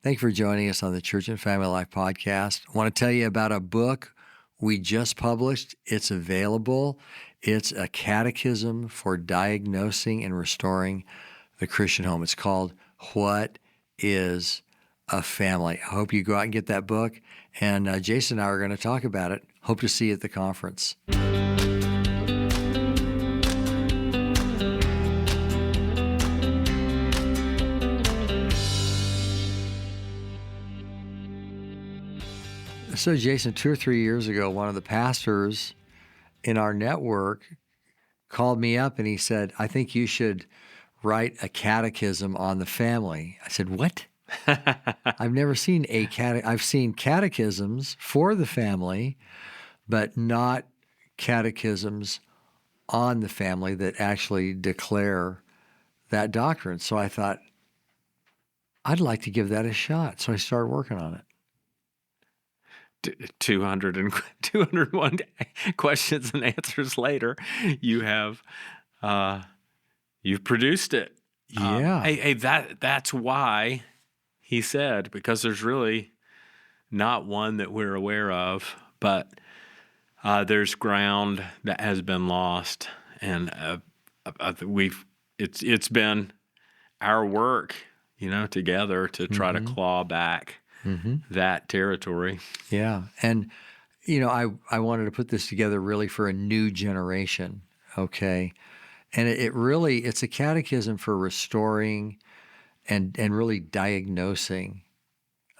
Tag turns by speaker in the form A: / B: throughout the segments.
A: Thank you for joining us on the Church and Family Life podcast. I want to tell you about a book we just published. It's available. It's a catechism for diagnosing and restoring the Christian home. It's called What is a Family? I hope you go out and get that book. And Jason and I are going to talk about it. Hope to see you at the conference. So, Jason, 2 or 3 years ago, one of the pastors in our network called me up and he said, I think you should write a catechism on the family. I said, what? I've never seen I've seen catechisms for the family, but not catechisms on the family that actually declare that doctrine. So I thought, I'd like to give that a shot. So I started working on it.
B: 201 questions and answers later, you've produced it.
A: Yeah.
B: That's why he said, because there's really not one that we're aware of, but there's ground that has been lost, and it's been our work, together to try to claw back that territory.
A: Yeah. And, I wanted to put this together really for a new generation, okay? And it's a catechism for restoring and really diagnosing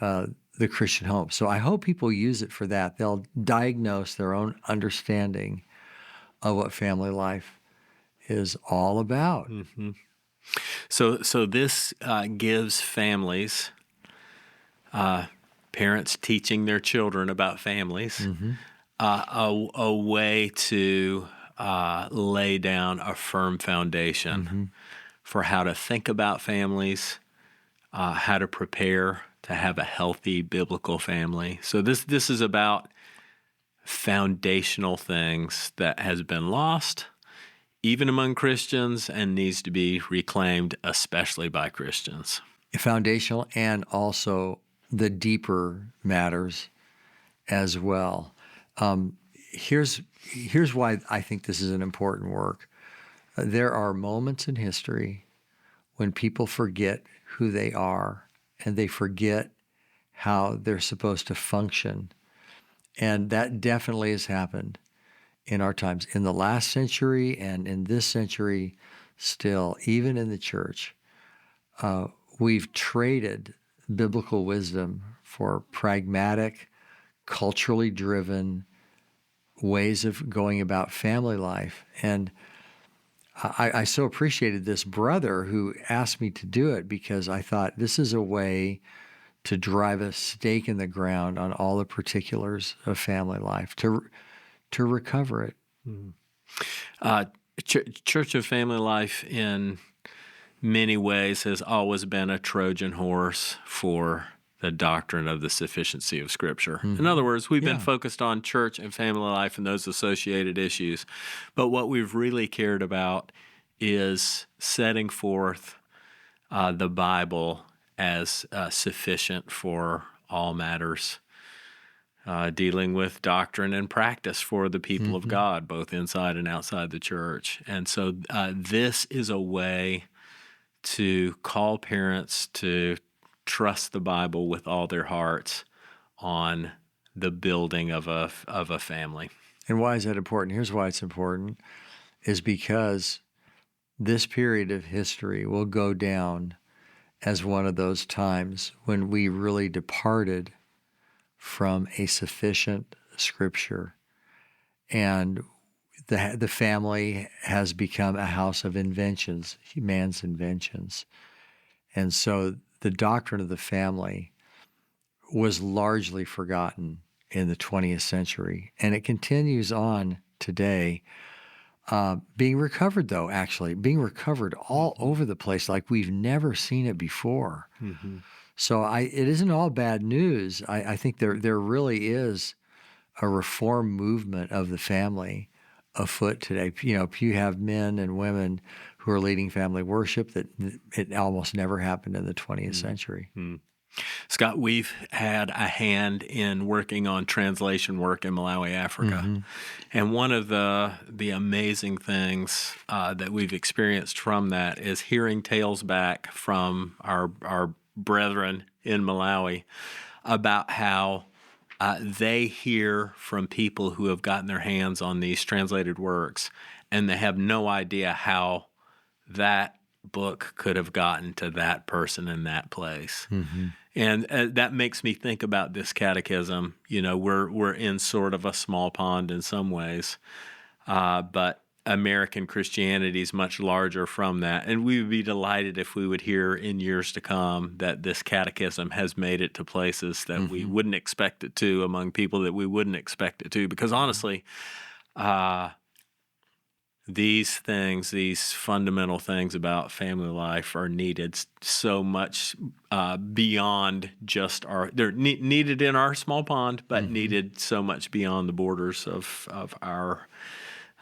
A: the Christian home. So I hope people use it for that. They'll diagnose their own understanding of what family life is all about.
B: Mm-hmm. So this gives families, parents teaching their children about families, a way to lay down a firm foundation for how to think about families, how to prepare to have a healthy biblical family. So this is about foundational things that has been lost, even among Christians, and needs to be reclaimed, especially by Christians.
A: Foundational and also the deeper matters as well. Here's why I think this is an important work. There are moments in history when people forget who they are and they forget how they're supposed to function. And that definitely has happened in our times. In the last century and in this century still, even in the church, we've traded biblical wisdom for pragmatic, culturally driven ways of going about family life. And I so appreciated this brother who asked me to do it because I thought this is a way to drive a stake in the ground on all the particulars of family life, to recover it.
B: Church of Family Life in many ways has always been a Trojan horse for the doctrine of the sufficiency of Scripture. In other words, we've been focused on church and family life and those associated issues. But what we've really cared about is setting forth the Bible as sufficient for all matters, dealing with doctrine and practice for the people of God, both inside and outside the church. And so this is a way to call parents to trust the Bible with all their hearts on the building of a family.
A: And why is that important? Here's why it's important, is because this period of history will go down as one of those times when we really departed from a sufficient Scripture. And the family has become a house of inventions, man's inventions. And so the doctrine of the family was largely forgotten in the 20th century, and it continues on today, being recovered all over the place like we've never seen it before. So it isn't all bad news. I think there really is a reform movement of the family afoot today. You have men and women who are leading family worship that it almost never happened in the 20th century.
B: Scott, we've had a hand in working on translation work in Malawi, Africa. And one of the amazing things that we've experienced from that is hearing tales back from our brethren in Malawi about how they hear from people who have gotten their hands on these translated works, and they have no idea how that book could have gotten to that person in that place. And that makes me think about this catechism. You know, we're in sort of a small pond in some ways, but American Christianity is much larger from that. And we would be delighted if we would hear in years to come that this catechism has made it to places that we wouldn't expect it to, among people that we wouldn't expect it to. Because honestly, these things, these fundamental things about family life are needed so much beyond just they're needed in our small pond, but needed so much beyond the borders of our,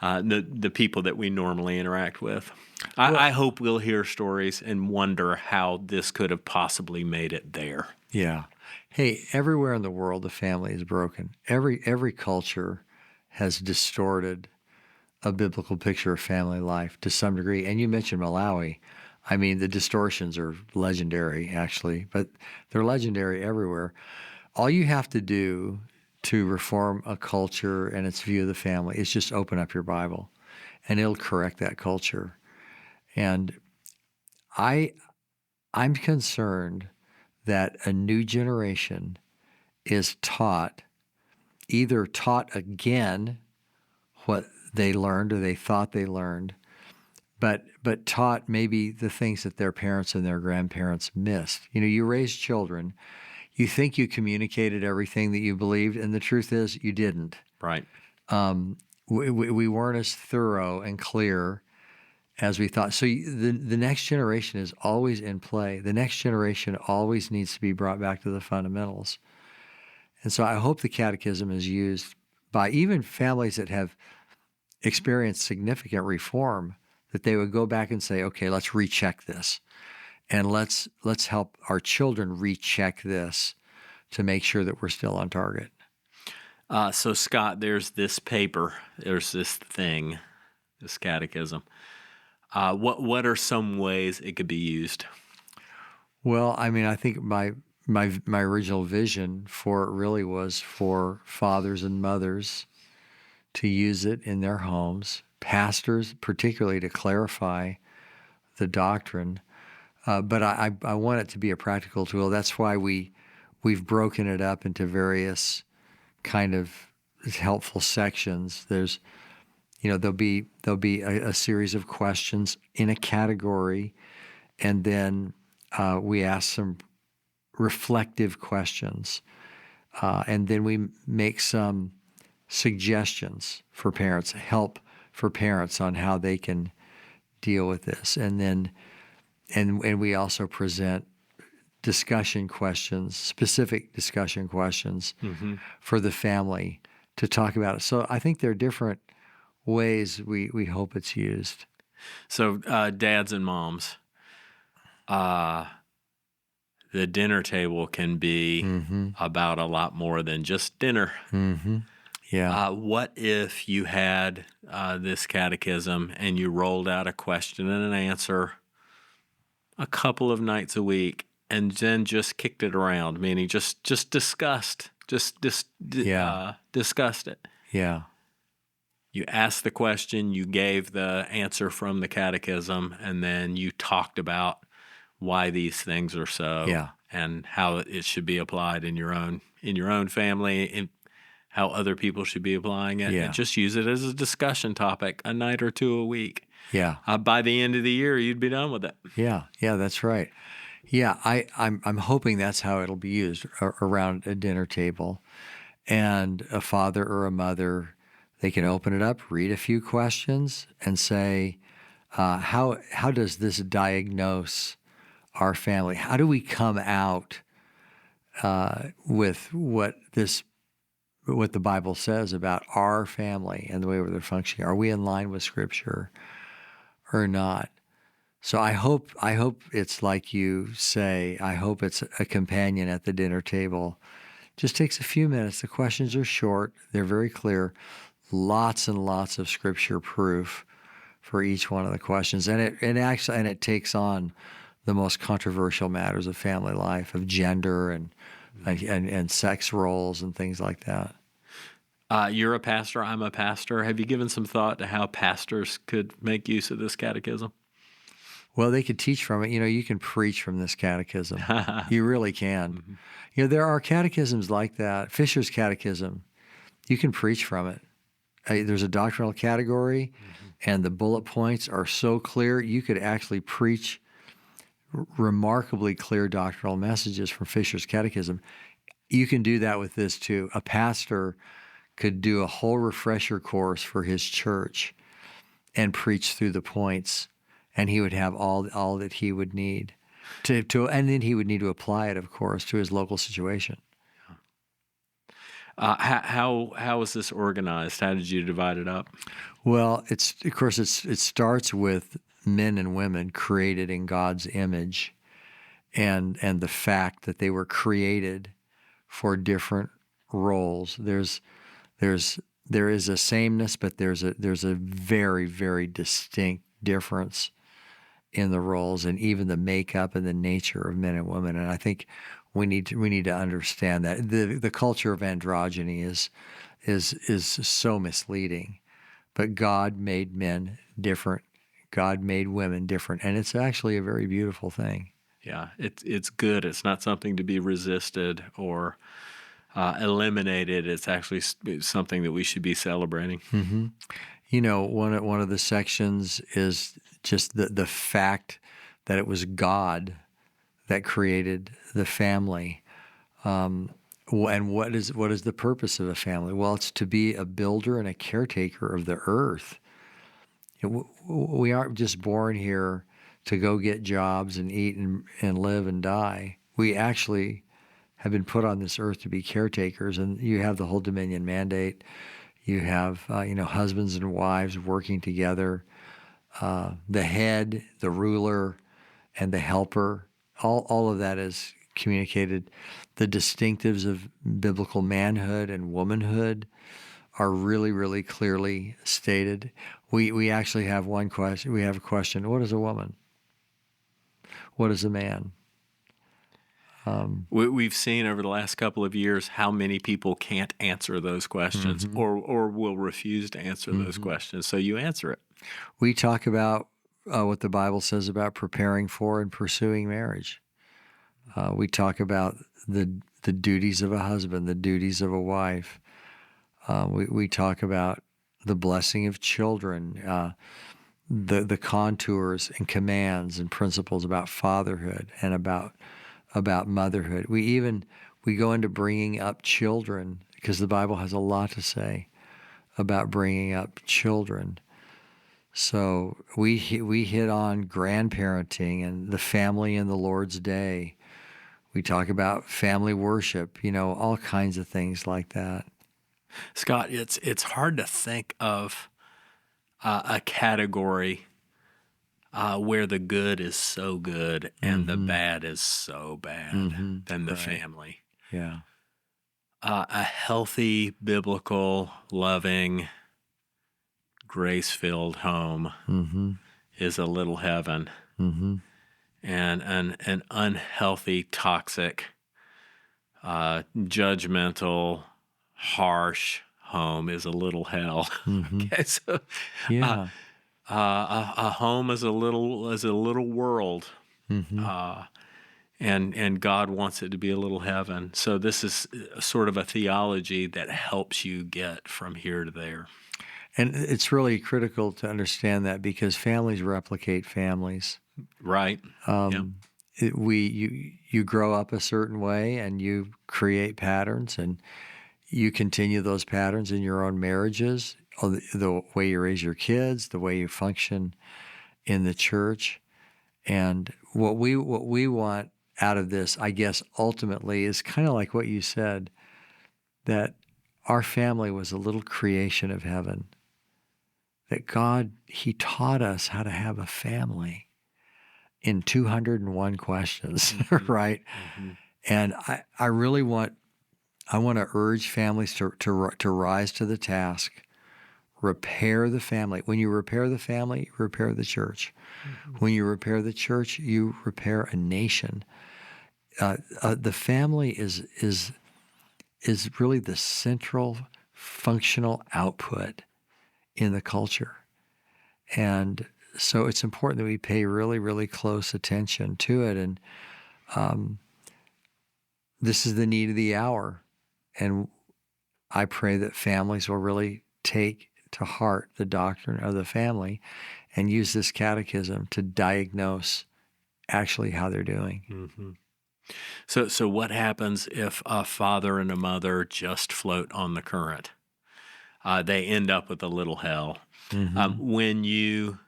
B: the people that we normally interact with. I hope we'll hear stories and wonder how this could have possibly made it there.
A: Yeah. Hey, everywhere in the world, the family is broken. Every culture has distorted a biblical picture of family life to some degree. And you mentioned Malawi. I mean, the distortions are legendary, actually, but they're legendary everywhere. All you have to do to reform a culture and its view of the family is just open up your Bible, and it'll correct that culture. And I'm concerned that a new generation is either taught again what they learned or they thought they learned, but taught maybe the things that their parents and their grandparents missed. You know, you raise children, you think you communicated everything that you believed, and the truth is you didn't.
B: Right.
A: We weren't as thorough and clear as we thought. So the next generation is always in play. The next generation always needs to be brought back to the fundamentals. And so I hope the catechism is used by even families that have experienced significant reform, that they would go back and say, okay, let's recheck this. And let's help our children recheck this to make sure that we're still on target.
B: So Scott, there's this paper, there's this thing, this catechism. What are some ways it could be used?
A: Well, I mean, I think my original vision for it really was for fathers and mothers to use it in their homes, pastors particularly to clarify the doctrine. But I want it to be a practical tool. That's why we've broken it up into various kind of helpful sections. There's, there'll be a series of questions in a category, and then we ask some reflective questions, and then we make some suggestions for parents, help for parents on how they can deal with this, and then and we also present discussion questions, specific discussion questions for the family to talk about it. So I think there are different ways we hope it's used.
B: So dads and moms, the dinner table can be about a lot more than just dinner.
A: Yeah.
B: What if you had this catechism and you rolled out a question and an answer a couple of nights a week, and then just kicked it around, meaning just discussed it.
A: Yeah.
B: You asked the question, you gave the answer from the catechism, and then you talked about why these things are so, and how it should be applied in your own family, and how other people should be applying it.
A: Yeah.
B: And just use it as a discussion topic a night or two a week.
A: Yeah.
B: By the end of the year, you'd be done with it.
A: Yeah. Yeah, that's right. Yeah, I'm hoping that's how it'll be used around a dinner table. And a father or a mother, they can open it up, read a few questions, and say, how does this diagnose our family? How do we come out with what the Bible says about our family and the way they're functioning? Are we in line with Scripture or not? So I hope it's like you say. I hope it's a companion at the dinner table. Just takes a few minutes. The questions are short. They're very clear. Lots and lots of scripture proof for each one of the questions, and it takes on the most controversial matters of family life, of gender and sex roles and things like that.
B: You're a pastor. I'm a pastor. Have you given some thought to how pastors could make use of this catechism?
A: Well, they could teach from it. You can preach from this catechism. You really can. There are catechisms like that. Fisher's Catechism, you can preach from it. There's a doctrinal category, and the bullet points are so clear, you could actually preach remarkably clear doctrinal messages from Fisher's Catechism. You can do that with this too. A pastor could do a whole refresher course for his church and preach through the points, and he would have all that he would need and then he would need to apply it, of course, to his local situation.
B: How is this organized? How did you divide it up?
A: Well, it starts with men and women created in God's image, and the fact that they were created for different roles. There is a sameness, but there's a very, very distinct difference in the roles and even the makeup and the nature of men and women. And I think we need to understand that the culture of androgyny is so misleading. But God made men different. God made women different, and it's actually a very beautiful thing.
B: Yeah, it's good. It's not something to be resisted or eliminated. It's actually something that we should be celebrating.
A: Mm-hmm. One of the sections is just the fact that it was God that created the family. And what is the purpose of a family? Well, it's to be a builder and a caretaker of the earth. We aren't just born here to go get jobs and eat and live and die. We actually have been put on this earth to be caretakers, and you have the whole dominion mandate. You have husbands and wives working together. The head, the ruler, and the helper. All of that is communicated. The distinctives of biblical manhood and womanhood are really, really clearly stated. We actually have one question. We have a question: what is a woman? What is a man?
B: We've seen over the last couple of years how many people can't answer those questions or will refuse to answer those questions. So you answer it.
A: We talk about what the Bible says about preparing for and pursuing marriage. We talk about the duties of a husband, the duties of a wife. We talk about the blessing of children, the contours and commands and principles about fatherhood and about motherhood. We go into bringing up children because the Bible has a lot to say about bringing up children. So we hit on grandparenting and the family in the Lord's day. We talk about family worship, all kinds of things like that.
B: Scott, it's hard to think of a category where the good is so good and the bad is so bad than the family.
A: Yeah.
B: A healthy, biblical, loving, grace-filled home is a little heaven. And an unhealthy, toxic, judgmental, harsh home is a little hell. Okay, so
A: Yeah.
B: a home is a little world, and God wants it to be a little heaven. So this is sort of a theology that helps you get from here to there.
A: And it's really critical to understand that because families replicate families.
B: Right.
A: You grow up a certain way and you create patterns and you continue those patterns in your own marriages, the way you raise your kids, the way you function in the church. And what we want out of this, I guess, ultimately is kind of like what you said, that our family was a little creation of heaven. That God, He taught us how to have a family. in 201 questions, right? And I really want to urge families to rise to the task, repair the family. When you repair the family, you repair the church. When you repair the church, you repair a nation. The family is really the central functional output in the culture. And so it's important that we pay really, really close attention to it. And this is the need of the hour. And I pray that families will really take to heart the doctrine of the family and use this catechism to diagnose actually how they're doing.
B: So what happens if a father and a mother just float on the current? They end up with a little hell. When you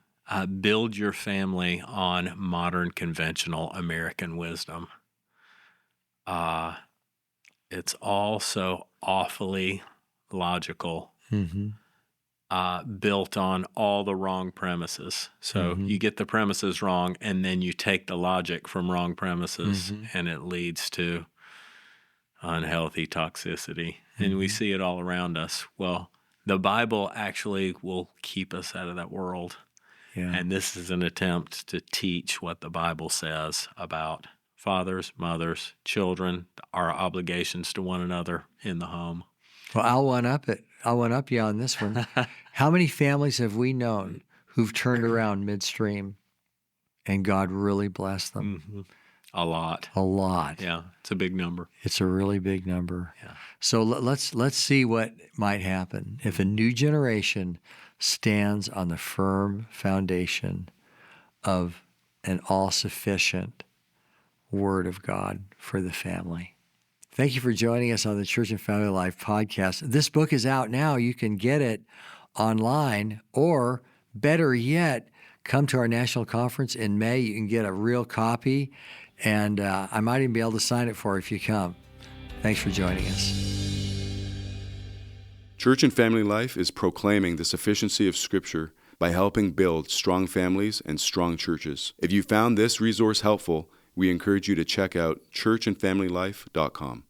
B: build your family on modern, conventional American wisdom, it's also awfully logical, built on all the wrong premises. So you get the premises wrong, and then you take the logic from wrong premises, and it leads to unhealthy toxicity. And we see it all around us. Well, the Bible actually will keep us out of that world.
A: Yeah.
B: And this is an attempt to teach what the Bible says about fathers, mothers, children, our obligations to one another in the home.
A: Well, I'll one-up it. I'll one-up you on this one. How many families have we known who've turned around midstream and God really blessed them?
B: A lot.
A: A lot.
B: Yeah, it's a big number.
A: It's a really big number.
B: Yeah.
A: So let's see what might happen if a new generation stands on the firm foundation of an all-sufficient Word of God for the family. Thank you for joining us on the Church and Family Life podcast. This book is out now. You can get it online, or better yet, come to our national conference in May. You can get a real copy, and I might even be able to sign it for you if you come. Thanks for joining us.
C: Church and Family Life is proclaiming the sufficiency of Scripture by helping build strong families and strong churches. If you found this resource helpful, we encourage you to check out churchandfamilylife.com.